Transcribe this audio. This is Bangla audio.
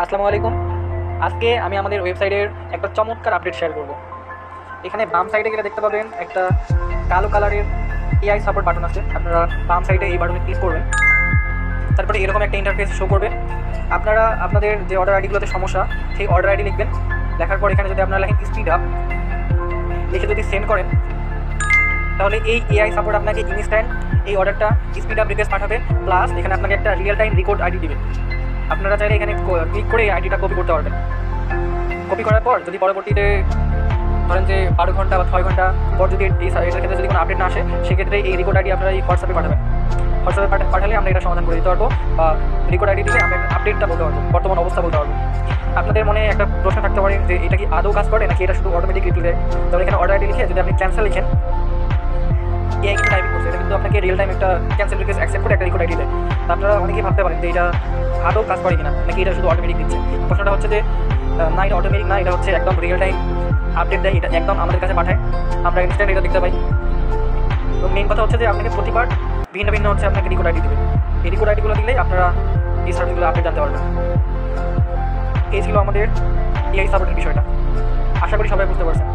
আসসালামু আলাইকুম। আজকে আমি আমাদের ওয়েবসাইটের একটা চমৎকার আপডেট শেয়ার করব। এখানে বাম সাইডে গেলে দেখতে পাবেন একটা কালো কালারের এআই সাপোর্ট বাটন আছে। আপনারা বাম সাইডে এই বাটনে ক্লিক করবেন, তারপরে এরকম একটা ইন্টারফেস শো করবে। আপনারা আপনাদের যে অর্ডার আইডিগুলোতে সমস্যা, সেই অর্ডার আইডি লিখবেন। লেখার পর এখানে যদি আপনারা লেখেন স্পিড আপ লিখে যদি সেন্ড করেন, তাহলে এই এআই সাপোর্ট আপনাকে ইনস্ট্যান্ট এই অর্ডারটা স্পিড আপ রিকোয়েস্ট পাঠাবে, প্লাস এখানে আপনাকে একটা রিয়েল টাইম রেকর্ড আইডি দিবে। আপনারা চাইলে এখানে ক্লিক করে এই আইডিটা কপি করতে পারবেন। কপি করার পর যদি পরবর্তীতে ধরেন যে 12 ঘন্টা বা 6 ঘন্টা পর যদি এটার ক্ষেত্রে যদি কোনো আপডেট না আসে, সেক্ষেত্রে এই রেকর্ড আইডি আপনারা এই হোয়াটসঅ্যাপে পাঠাবেন। হোয়াটসঅ্যাপে পাঠালে আমরা এটা সমাধান করে দিতে পারবো, বা রেকর্ড আইডি দিলে আমরা আপডেটটা বলতে পারবো, বর্তমান অবস্থা বলতে পারবো। আপনাদের মনে একটা প্রশ্ন থাকতে পারে যে এটা কি আদৌ কাজ করে নাকি এটা শুধু অটোমেটিক রিপ্লাই দেয়। তাহলে এখানে অর্ডার আইডি লিখে যদি আপনি ক্যান্সেল লিখেন, এআই কিন্তু টাইপিং করছে, এটা কিন্তু আপনাকে রিয়েল টাইম একটা ক্যান্সেল রিকোয়েস্ট অ্যাকসেপ্ট করে একটা রেকর্ড আইডি দেয়। তা আপনারা অনেকেই ভাবতে পারেন যে এটা আদৌ কাজ করে কিনা, নাকি এটা শুধু অটোমেটিক দিচ্ছে। প্রশ্নটা হচ্ছে যে না, এটা অটোমেটিক না, এটা হচ্ছে একদম রিয়েল টাইম আপডেট দেয়, এটা একদম আমাদের কাছে পাঠায়, আমরা ইনস্ট্যান্ট এটা দেখতে পাই। তো মেন কথা হচ্ছে যে আপনাকে প্রতিবার ভিন্ন ভিন্ন হচ্ছে আপনাকে রেকর্ড আইডি দেবে। এই রেকর্ড আইডিগুলো দিলেই আপনারা এই সার্ভিসগুলো আপডেট জানতে পারবেন। এই ছিল আমাদের এআই সাপোর্টের বিষয়টা। আশা করি সবাই বুঝতে পারছেন।